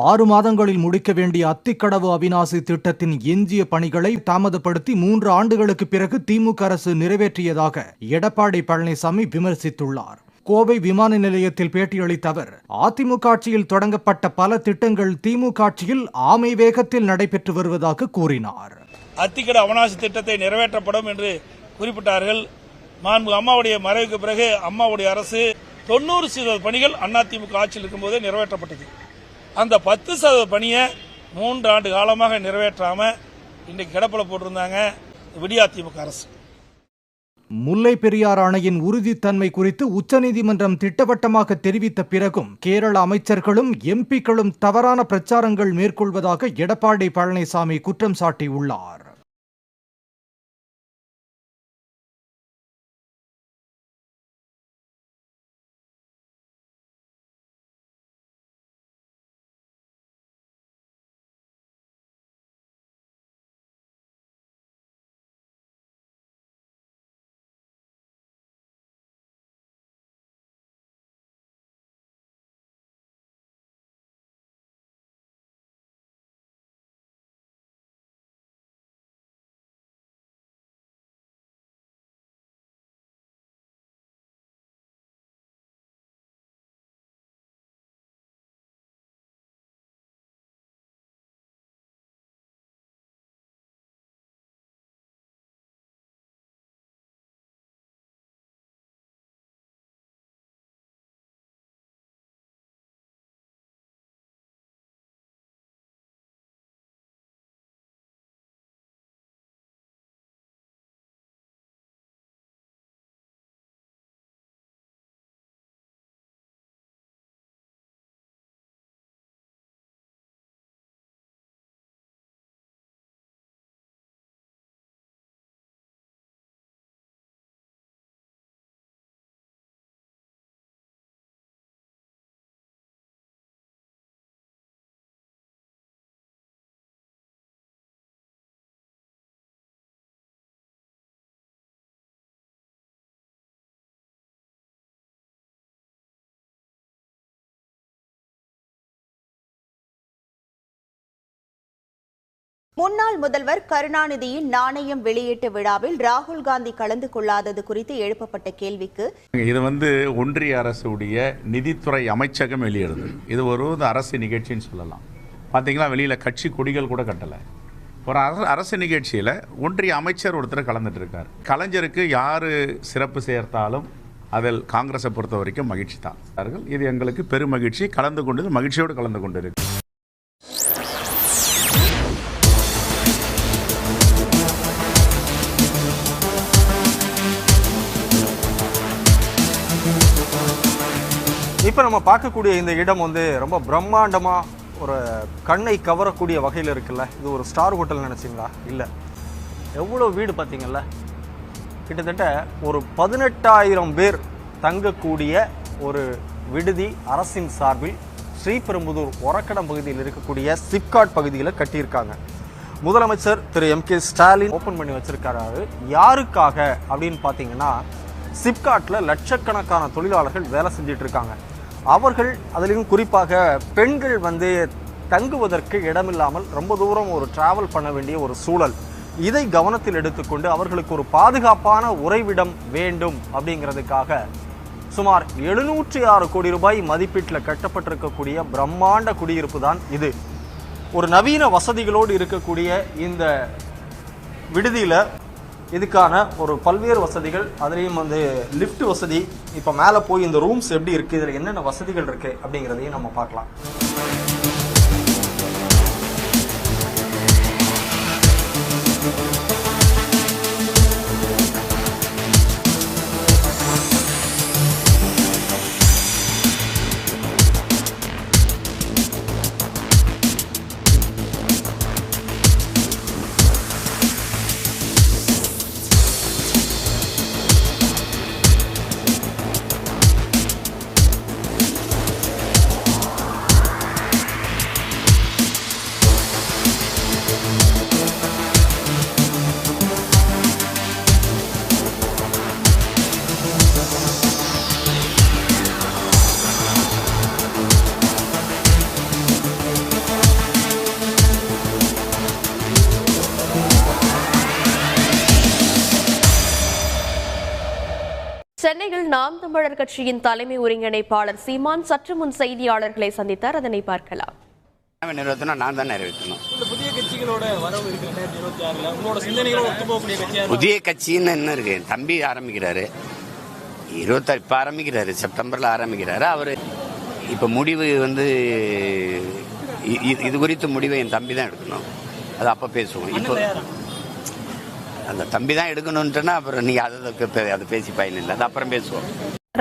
6 மாதங்களில் முடிக்க வேண்டிய அத்திக்கடவு அவிநாசி திட்டத்தின் எஞ்சிய பணிகளை தாமதப்படுத்தி 3 ஆண்டுகளுக்கு பிறகு திமுக அரசு நிறைவேற்றியதாக எடப்பாடி பழனிசாமி விமர்சித்துள்ளார். கோவை விமான நிலையத்தில் பேட்டியளித்த அவர், அதிமுக ஆட்சியில் தொடங்கப்பட்ட பல திட்டங்கள் திமுக ஆட்சியில் ஆமை வேகத்தில் நடைபெற்று வருவதாக கூறினார். அத்திக்கடவு அவிநாசி திட்டத்தை நிறைவேற்றப்படும் என்று குறிப்பிட்டார்கள். அம்மாவுடைய மறைவுக்கு பிறகு அம்மாவுடைய அரசு 90% பணிகள் அதிமுக ஆட்சியில் இருக்கும்போதே நிறைவேற்றப்பட்டது. அந்த 10% பணியை 3 ஆண்டு காலமாக நிறைவேற்றாம இன்றைக்கு கிடப்பில போட்டிருந்தாங்க விடியாதிமுக அரசு. முல்லை பெரியாறு அணையின் உறுதித்தன்மை குறித்து உச்சநீதிமன்றம் திட்டவட்டமாக தெரிவித்த பிறகும் கேரள அமைச்சர்களும் எம்பிக்களும் தவறான பிரச்சாரங்கள் மேற்கொள்வதாக எடப்பாடி பழனிசாமி குற்றம் சாட்டியுள்ளார். முன்னாள் முதல்வர் கருணாநிதியின் நாணயம் வெளியீட்டு விழாவில் ராகுல் காந்தி கலந்து கொள்ளாதது குறித்து எழுப்பப்பட்ட கேள்விக்கு இது ஒன்றிய அரசுடைய நிதித்துறை அமைச்சகம் வெளியிடுது. இது ஒரு அரசு நிகழ்ச்சின்னு சொல்லலாம். பார்த்தீங்களா, வெளியில் கட்சி கொடிகள் கூட கட்டலை. ஒரு அரசு நிகழ்ச்சியில் ஒன்றிய அமைச்சர் ஒருத்தர் கலந்துட்டு இருக்கார். கலைஞருக்கு யார் சிறப்பு சேர்த்தாலும் அதில் காங்கிரஸை பொறுத்த வரைக்கும் மகிழ்ச்சி தான். இது எங்களுக்கு பெரும் மகிழ்ச்சி. கலந்து கொண்டது மகிழ்ச்சியோடு கலந்து கொண்டிருக்கு. இப்போ நம்ம பார்க்கக்கூடிய இந்த இடம் ரொம்ப பிரம்மாண்டமாக ஒரு கண்ணை கவரக்கூடிய வகையில் இருக்குல்ல. இது ஒரு ஸ்டார் ஹோட்டல் நினச்சிங்களா? இல்லை. எவ்வளோ வீடு பார்த்தீங்கல்ல. கிட்டத்தட்ட ஒரு 18,000 பேர் தங்கக்கூடிய ஒரு விடுதி அரசின் சார்பில் ஸ்ரீபெரும்புதூர் ஒரக்கடம் பகுதியில் இருக்கக்கூடிய சிப்காட் பகுதியில் கட்டியிருக்காங்க. முதலமைச்சர் திரு M.K. ஸ்டாலின் ஓப்பன் பண்ணி வச்சிருக்காரு. யாருக்காக அப்படின்னு பார்த்தீங்கன்னா, சிப்காட்டில் லட்சக்கணக்கான தொழிலாளர்கள் வேலை செஞ்சிட்டு இருக்காங்க. அவர்கள் அதிலும் குறிப்பாக பெண்கள் தங்குவதற்கு இடமில்லாமல் ரொம்ப தூரம் ஒரு டிராவல் பண்ண வேண்டிய ஒரு சூழல். இதை கவனத்தில் எடுத்துக்கொண்டு அவர்களுக்கு ஒரு பாதுகாப்பான உறைவிடம் வேண்டும் அப்படிங்கிறதுக்காக சுமார் 706 கோடி ரூபாய் மதிப்பீட்டில் கட்டப்பட்டிருக்கக்கூடிய பிரம்மாண்ட குடியிருப்பு தான் இது. ஒரு நவீன வசதிகளோடு இருக்கக்கூடிய இந்த விடுதியில் இதுக்கான ஒரு பல்வேறு வசதிகள், அதுலேயும் லிஃப்ட் வசதி. இப்போ மேலே போய் இந்த ரூம்ஸ் எப்படி இருக்குது, இதில் என்னென்ன வசதிகள் இருக்குது அப்படிங்கிறதையும் நம்ம பார்க்கலாம். சென்னையில் நாம் தமிழர் கட்சியின் தலைமை ஒருங்கிணைப்பாளர் சீமான் சற்று முன் செய்தியாளர்களை சந்தித்தார். அதனை பார்க்கலாம். நான் தான் நிறைவேற்றணும். புதிய கட்சிகளோட வரவு இருக்கு 2026ல. உங்களோட சிந்தனைகளோட ஒத்துப்போகக்கூடிய கட்சியா புதிய கட்சின்னு என்ன இருக்கு? தம்பி ஆரம்பிக்கிறாரு, 26 இப்போ ஆரம்பிக்கிறாரு, செப்டம்பர்ல ஆரம்பிக்கிறாரு. அவர் இப்போ முடிவு இது குறித்த முடிவை என் தம்பி தான் எடுக்கணும். அது அப்போ பேசுவோம். இப்போ அந்த தம்பி தான் எடுக்கணும்ன்றனா அப்புறம் நீ அதை பேசி பயன் இல்லை, அது அப்புறம் பேசுவோம்.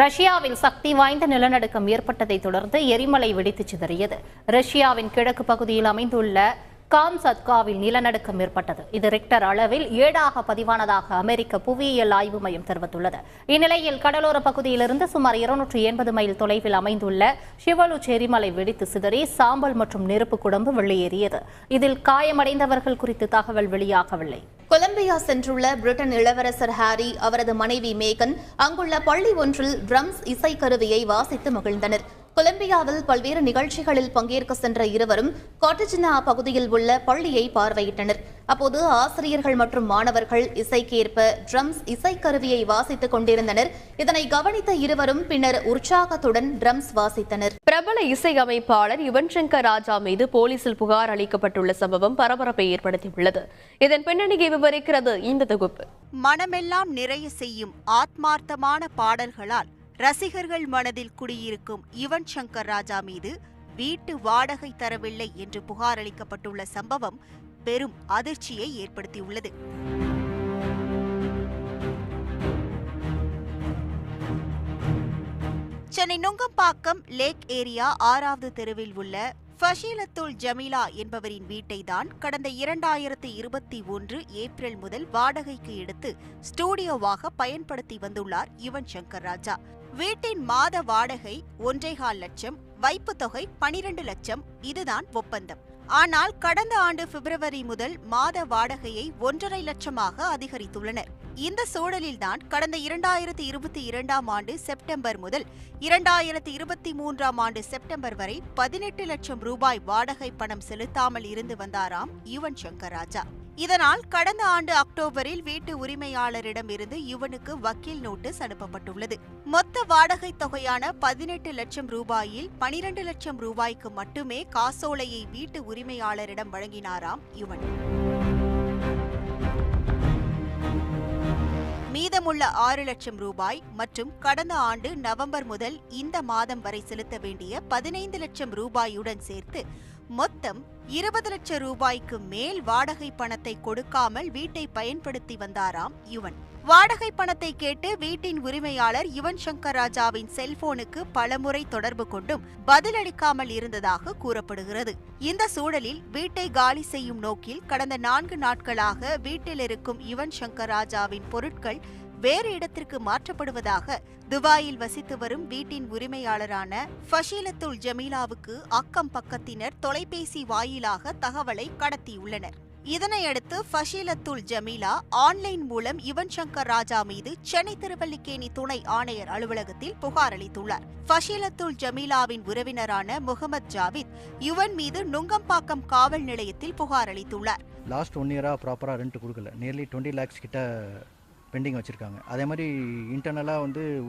ரஷ்யாவில் சக்தி வாய்ந்த நிலநடுக்கம் ஏற்பட்டதை தொடர்ந்து எரிமலை வெடித்து சிதறியது. ரஷ்யாவின் கிழக்கு பகுதியில் அமைந்துள்ள காம்சத்காவில் நிலநடுக்கம் ஏற்பட்டது. இது ரிக்டர் அளவில் 7ஆக பதிவானதாக அமெரிக்க புவியியல் ஆய்வு மையம் தெரிவித்துள்ளது. இந்நிலையில் கடலோர பகுதியிலிருந்து சுமார் 280 மைல் தொலைவில் அமைந்துள்ள ஷிவலுச் எரிமலை வெடித்து சிதறி சாம்பல் மற்றும் நெருப்பு குடம்பு வெளியேறியது. இதில் காயமடைந்தவர்கள் குறித்து தகவல் வெளியாகவில்லை. கொலம்பியா சென்றுள்ள பிரிட்டன் இளவரசர் ஹாரி, அவரது மனைவி மேகன் அங்குள்ள பள்ளி ஒன்றில் ட்ரம்ஸ் இசைக்கருவியை வாசித்து மகிழ்ந்தனர். கொலம்பியாவில் பல்வேறு நிகழ்ச்சிகளில் பங்கேற்க சென்ற இருவரும் காட்டஜினா பகுதியில் உள்ள பள்ளியை பார்வையிட்டனர். அப்போது ஆசிரியர்கள் மற்றும் மாணவர்கள் இசைக்கேற்ப ட்ரம்ஸ் இசைக்கருவியை வாசித்துக் கொண்டிருந்தனர். இதனை கவனித்த இருவரும் பின்னர் உற்சாகத்துடன் ட்ரம்ஸ் வாசித்தனர். பிரபல இசை அமைப்பாளர் யுவன் சங்கர் ராஜா மீது போலீசில் புகார் அளிக்கப்பட்டுள்ள சம்பவம் பரபரப்பை ஏற்படுத்தியுள்ளது. இதன் பின்னணியை விவரிக்கிறது இந்த தொகுப்பு. மனமெல்லாம் நிறைய செய்யும் ஆத்மார்த்தமான பாடல்களால் ரசிகர்கள் மனதில் குடியிருக்கும் யுவன் சங்கர் ராஜா மீது வீட்டு வாடகை தரவில்லை என்று புகார் அளிக்கப்பட்டுள்ள சம்பவம் பெரும் அதிர்ச்சியை ஏற்படுத்தியுள்ளது. சென்னை நுங்கம்பாக்கம் லேக் ஏரியா 6வது தெருவில் உள்ள ஃபஷீலத்துல் ஜமீலா என்பவரின் வீட்டை தான் கடந்த 2021 ஏப்ரல் முதல் வாடகைக்கு எடுத்து ஸ்டூடியோவாக பயன்படுத்தி வந்துள்ளார் யுவன் சங்கர் ராஜா. வீட்டின் மாத வாடகை 1.25 லட்சம், வைப்பு தொகை 12 லட்சம். இதுதான் ஒப்பந்தம். ஆனால் கடந்த ஆண்டு பிப்ரவரி முதல் மாத வாடகையை 1.5 லட்சமாக அதிகரித்துள்ளனர். இந்த சூழலில்தான் கடந்த 2022ஆம் ஆண்டு செப்டம்பர் முதல் 2023ஆம் ஆண்டு செப்டம்பர் வரை 18 லட்சம் ரூபாய் வாடகை பணம் செலுத்தாமல் இருந்து வந்தாராம் யுவன் சங்கர் ராஜா. இதனால் கடந்த ஆண்டு அக்டோபரில் வீட்டு உரிமையாளரிடம் இருந்து யுவனுக்கு வக்கீல் நோட்டீஸ் அனுப்பப்பட்டுள்ளது. மொத்த வாடகை தொகையான 18 லட்சம் ரூபாயில் 12 லட்சம் ரூபாய்க்கு மட்டுமே காசோலையை வீட்டு உரிமையாளரிடம் வழங்கினாராம் யுவன். மீதமுள்ள 6 லட்சம் ரூபாய் மற்றும் கடந்த ஆண்டு நவம்பர் முதல் இந்த மாதம் வரை செலுத்த வேண்டிய 15 லட்சம் ரூபாயுடன் சேர்த்து மொத்தம் 20 லட்சம் ரூபாய்க்கு மேல் வாடகை பணத்தை கொடுக்காமல் வீட்டை பயன்படுத்தி வந்தாராம் யுவன். வாடகை பணத்தை கேட்டு வீட்டின் உரிமையாளர் யுவன் சங்கர் ராஜாவின் செல்போனுக்கு பலமுறை தொடர்பு கொண்டும் பதிலளிக்காமல் இருந்ததாக கூறப்படுகிறது. இந்த சூழலில் வீட்டை காலி செய்யும் நோக்கில் கடந்த 4 நாட்களாக வீட்டில் இருக்கும் யுவன் சங்கர் ராஜாவின் பொருட்கள் வேறு இடத்திற்கு மாற்றப்படுவதாக துபாயில் வசித்து வரும் வீட்டின் உரிமையாளரான ஃபஷீலத்துல் ஜமீலாவுக்கு அக்கம் பக்கத்தினர் தொலைபேசி வாயிலாக தகவலை கடத்தியுள்ளனர். இதனையடுத்து ஃபஷீலத்துல் ஜமீலா ஆன்லைன் மூலம் யுவன் சங்கர் ராஜா மீது சென்னை திருவல்லிக்கேணி துணை ஆணையர் அலுவலகத்தில் புகார் அளித்துள்ளார். ஃபஷீலத்துல் ஜமீலாவின் உறவினரான முகமது ஜாவித் யுவன் மீது நுங்கம்பாக்கம் காவல் நிலையத்தில் புகார் அளித்துள்ளார். லாஸ்ட் 1 இயரா ப்ராப்பராக ரெண்ட் கொடுக்கல, நியர்லி 20 lakhs கிட்ட பெண்டிங் வச்சுருக்காங்க. அதே மாதிரி இன்டர்னலாக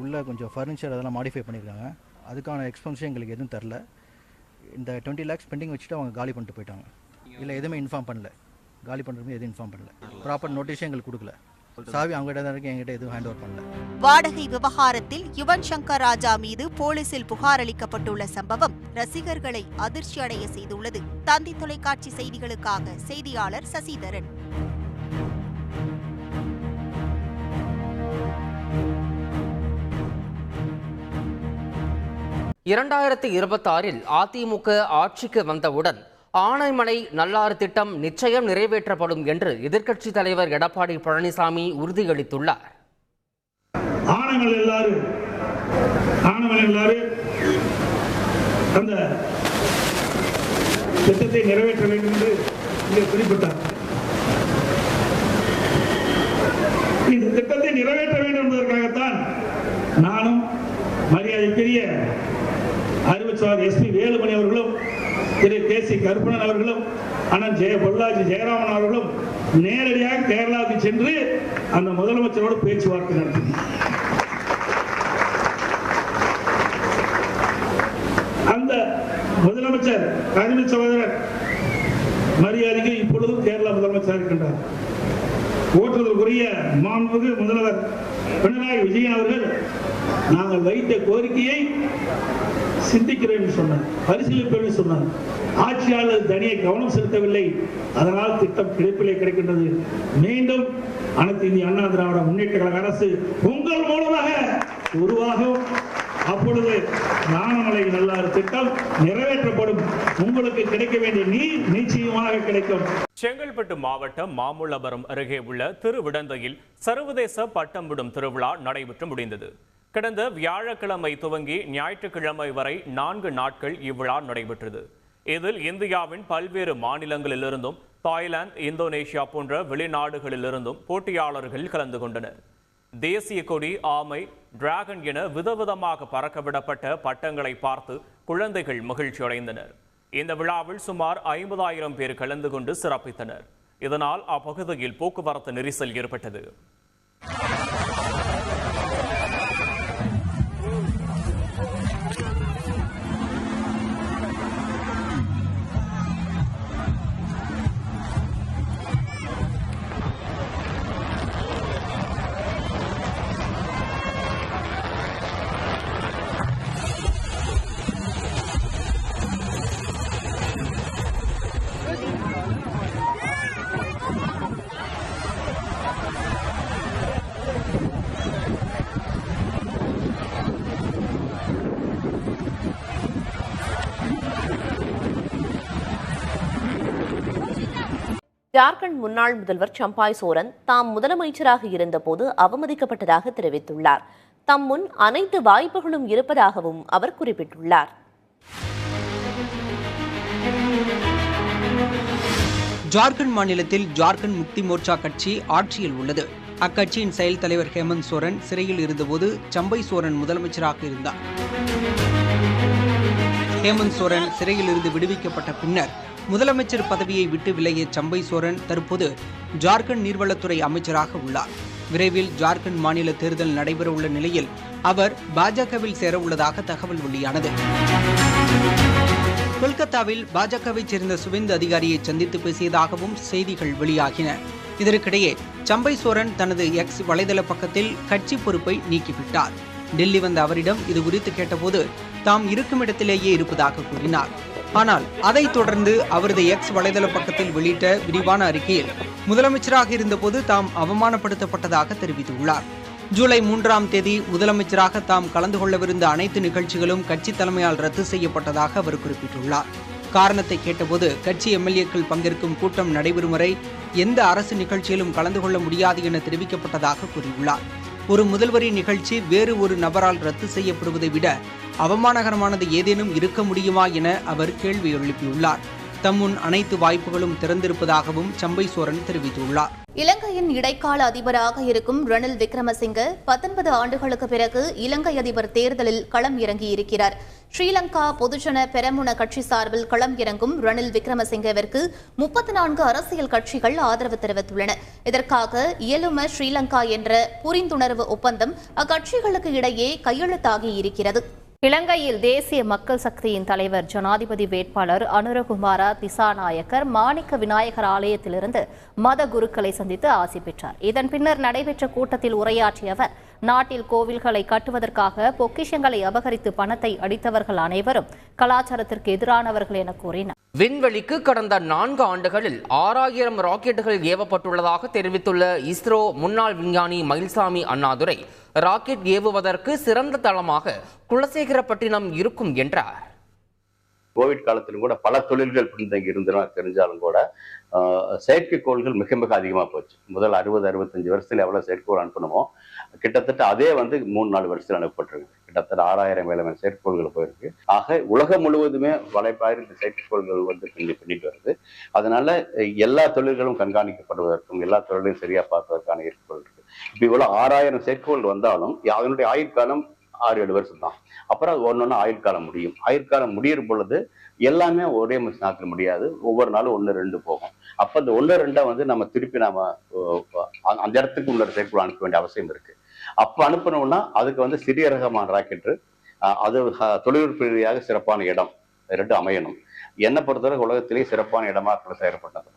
உள்ள கொஞ்சம் ஃபர்னிச்சர் அதெல்லாம் மாடிஃபை பண்ணியிருக்காங்க. அதுக்கான எக்ஸ்பென்ஸும் எங்களுக்கு எதுவும் தரல. இந்த 20 lakhs பெண்டிங் வச்சுட்டு அவங்க காலி பண்ணிட்டு போயிட்டாங்க. இல்லை எதுவுமே இன்ஃபார்ம் பண்ணல, காலி பண்ணுறது எதுவும் இன்ஃபார்ம் பண்ணல, ப்ராப்பர் நோட்டீஸும் எங்களுக்கு கொடுக்கல. சாவி அவங்ககிட்ட தான் இருக்கு, என்கிட்ட எதுவும் ஹேண்ட் ஓவர் பண்ணல. வாடகை விவகாரத்தில் யுவன் சங்கர் ராஜா மீது போலீசில் புகார் அளிக்கப்பட்டுள்ள சம்பவம் ரசிகர்களை அதிர்ச்சி அடைய செய்துள்ளது. தந்தி தொலைக்காட்சி செய்திகளுக்காக செய்தியாளர் சசிதரன். 2026இல் அதிமுக ஆட்சிக்கு வந்தவுடன் ஆனைமலை நல்லாறு திட்டம் நிச்சயம் நிறைவேற்றப்படும் என்று எதிர்க்கட்சித் தலைவர் எடப்பாடி பழனிசாமி உறுதியளித்துள்ளார். ஆனைமலை அந்த திட்டத்தை நிறைவேற்ற வேண்டும் என்று இங்கே குறிப்பிட்டார். இந்த திட்டத்தை நிறைவேற்ற வேண்டும் என்பதற்காகத்தான் நானும் மரியாதைக்குரிய அறிவுச்சார் எஸ்பி வேலுமணி அவர்களும் திரு KC கருப்பணன் அவர்களும் அண்ணன் பொள்ளாச்சி ஜெயராமன் அவர்களும் நேரடியாக கேரளாவுக்கு சென்று அந்த முதலமைச்சரோடு பேச்சுவார்த்தை நடத்தினார். அருமை சகோதரர் மரியாதைக்கு இப்பொழுதும் கேரள முதலமைச்சராக இருக்கின்றார். போற்றுதலுக்குரிய மாண்புமிகு முதல்வர் பினராயி விஜயன் அவர்கள் நாங்கள் வைத்த கோரிக்கையை சிந்திக்கிறேன் சொன்னார், பரிசீலிப்பேன் சொன்னார். ஆட்சியாளர் தனியை கவனம் செலுத்தவில்லை, அதனால் திட்டம் கிடைப்பிலே கிடைக்கின்றது. மீண்டும் அனைத்து இந்திய அண்ணா திராவிட முன்னேற்ற கழக அரசு உங்கள் மூலமாக உருவாகும். அப்பொழுது ஞானமலை நல்லாறு திட்டம் நிறைவேற்றப்படும். உங்களுக்கு கிடைக்க வேண்டிய நீர் நிச்சயமாக கிடைக்கும். செங்கல்பட்டு மாவட்டம் மாமல்லபுரம் அருகே உள்ள திருவிடந்தையில் சர்வதேச பட்டம் விடும் திருவிழா நடைபெற்று முடிந்தது. கடந்த வியாழக்கிழமை துவங்கி ஞாயிற்றுக்கிழமை வரை 4 நாட்கள் இவ்விழா நடைபெற்றது. இதில் இந்தியாவின் பல்வேறு மாநிலங்களிலிருந்தும் தாய்லாந்து, இந்தோனேஷியா போன்ற வெளிநாடுகளிலிருந்தும் போட்டியாளர்கள் கலந்து கொண்டனர். தேசிய கொடி, ஆமை, டிராகன் என விதவிதமாக பறக்கவிடப்பட்ட பட்டங்களை பார்த்து குழந்தைகள் மகிழ்ச்சி அடைந்தனர். இந்த விழாவில் சுமார் 50,000 பேர் கலந்து கொண்டு சிறப்பித்தனர். இதனால் அப்பகுதியில் போக்குவரத்து நெரிசல் ஏற்பட்டது. ஜார்க்கண்ட் முன்னாள் முதல்வர் சம்பாய் சோரன் தாம் முதலமைச்சராக இருந்தபோது அவமதிக்கப்பட்டதாக தெரிவித்துள்ளார். தம் முன் அனைத்து வாய்ப்புகளும் இருப்பதாகவும் அவர் குறிப்பிட்டுள்ளார். ஜார்க்கண்ட் மாநிலத்தில் ஜார்க்கண்ட் முக்தி மோர்ச்சா கட்சி ஆட்சியில் உள்ளது. அக்கட்சியின் செயல் தலைவர் ஹேமந்த் சோரன் சிறையில் இருந்தபோது சம்பை சோரன் முதலமைச்சராக இருந்தார். ஹேமந்த் சோரன் சிறையில் இருந்து விடுவிக்கப்பட்ட பின்னர் முதலமைச்சர் பதவியை விட்டு விலகிய சம்பை சோரன் தற்போது ஜார்க்கண்ட் நீர்வளத்துறை அமைச்சராக உள்ளார். விரைவில் ஜார்க்கண்ட் மாநில தேர்தல் நடைபெறவுள்ள நிலையில் அவர் பாஜகவில் சேர உள்ளதாக தகவல் வெளியானது. கொல்கத்தாவில் பாஜகவைச் சேர்ந்த சுவேந்து அதிகாரியை சந்தித்து பேசியதாகவும் செய்திகள் வெளியாகின. இதற்கிடையே சம்பை சோரன் தனது எக்ஸ் வலைதள பக்கத்தில் கட்சி பொறுப்பை நீக்கிவிட்டார். டெல்லி வந்த அவரிடம் இது குறித்து கேட்டபோது தாம் இருக்கும் இடத்திலேயே இருப்பதாக கூறினார். ஆனால் அதைத் தொடர்ந்து அவரது எக்ஸ் வலைதள பக்கத்தில் வெளியிட்ட விரிவான அறிக்கையில் முதலமைச்சராக இருந்தபோது தாம் அவமானப்படுத்தப்பட்டதாக தெரிவித்துள்ளார். ஜூலை 3ஆம் தேதி முதலமைச்சராக தாம் கலந்து கொள்ளவிருந்த அனைத்து நிகழ்ச்சிகளும் கட்சி தலைமையால் ரத்து செய்யப்பட்டதாக அவர் குறிப்பிட்டுள்ளார். காரணத்தை கேட்டபோது கட்சி எம்எல்ஏக்கள் பங்கேற்கும் கூட்டம் நடைபெறும் வரை எந்த அரசு நிகழ்ச்சியிலும் கலந்து கொள்ள முடியாது என தெரிவிக்கப்பட்டதாக கூறியுள்ளார். ஒரு முதல்வரின் நிகழ்ச்சி வேறு ஒரு நபரால் ரத்து செய்யப்படுவதை விட அவமானகரமானது ஏதேனும் இருக்க முடியுமா என அவர் கேள்வி எழுப்பியுள்ளார். தம் முன் அனைத்து வாய்ப்புகளும் திறந்திருப்பதாகவும் சம்பை சோரன் தெரிவித்துள்ளார். இலங்கையின் இடைக்கால அதிபராக இருக்கும் ரணில் விக்ரமசிங்க 19 ஆண்டுகளுக்கு பிறகு இலங்கை அதிபர் தேர்தலில் களம் இறங்கியிருக்கிறார். ஸ்ரீலங்கா பொதுஜன பெரமுன கட்சி சார்பில் களம் இறங்கும் ரணில் விக்ரமசிங்கவிற்கு 34 அரசியல் கட்சிகள் ஆதரவு தெரிவித்துள்ளன. இதற்காக இயலும ஸ்ரீலங்கா என்ற புரிந்துணர்வு ஒப்பந்தம் அக்கட்சிகளுக்கு இடையே கையெழுத்தாகி இருக்கிறது. இலங்கையில் தேசிய மக்கள் சக்தியின் தலைவர் ஜனாதிபதி வேட்பாளர் அனுரகுமார திசாநாயக்கர் மாணிக்க விநாயகர் ஆலயத்திலிருந்து மத குருக்களை சந்தித்து ஆசி பெற்றார். இதன் பின்னர் நடைபெற்ற கூட்டத்தில் உரையாற்றிய அவர், நாட்டில் கோவில்களை கட்டுவதற்காக பொக்கிஷங்களை அபகரித்து பணத்தை அடித்தவர்கள் அனைவரும் கலாச்சாரத்திற்கு எதிரானவர்கள் என கூறினார். விண்வெளிக்கு கடந்த 4 ஆண்டுகளில் 6000 ராக்கெட்டுகள் ஏவப்பட்டுள்ளதாக தெரிவித்துள்ள இஸ்ரோ முன்னாள் விஞ்ஞானி மயில்சாமி அண்ணாதுரை, ராக்கெட் ஏவுவதற்கு சிறந்த தளமாக குலசேகரப்பட்டினம் இருக்கும் என்றார். கோவிட் காலத்திலும் கூட பல தொழில்கள் பின்தங்கி தெரிஞ்சாலும் கூட செயற்கைக்கோள்கள் மிக மிக அதிகமாக போச்சு. முதல் 60-65 வருஷத்துல எவ்வளவு செயற்கைக்கோள் அனுப்பணுமோ கிட்டத்தட்ட அதே 3-4 வருஷத்தில் அனுப்பப்பட்டிருக்கு. கிட்டத்தட்ட 6000 மேல செயற்கைக்கோள்கள் போயிருக்கு. ஆக உலகம் முழுவதுமே வலைப்பாயில் இந்த செயற்கைக்கோள்கள் பண்ணிட்டு வருது. அதனால எல்லா தொழில்களும் கண்காணிக்கப்படுவதற்கும் எல்லா தொழிலையும் சரியா பார்ப்பதற்கான ஏற்பாடு இருக்கு. இப்ப இவ்வளவு 6000 செயற்கைக்கோள் வந்தாலும் அதனுடைய ஆயுட்காலம் 6-7 வருஷம் தான். அப்புறம் அது ஒன்னொன்னு ஆயுட்காலம் முடியும். ஆயுட்காலம் முடியும் பொழுது எல்லாமே ஒரே நாட்கள் முடியாது. ஒவ்வொரு நாளும் 1-2 போகும். அப்ப அந்த 1-2 நம்ம திருப்பி அந்த இடத்துக்கு இன்னொரு செயற்கைக்கோள் அனுப்ப வேண்டிய அவசியம் இருக்கு. அப்ப அனுப்பணும்னா அதுக்கு சிறிய ரகமான ராக்கெட்டு, அது தொழில்நுட்ப ரீதியாக சிறப்பான இடம், ரெண்டும் அமையணும். என்னை பொறுத்தவரை உலகத்திலேயே சிறப்பான இடமா செயல்பட்டது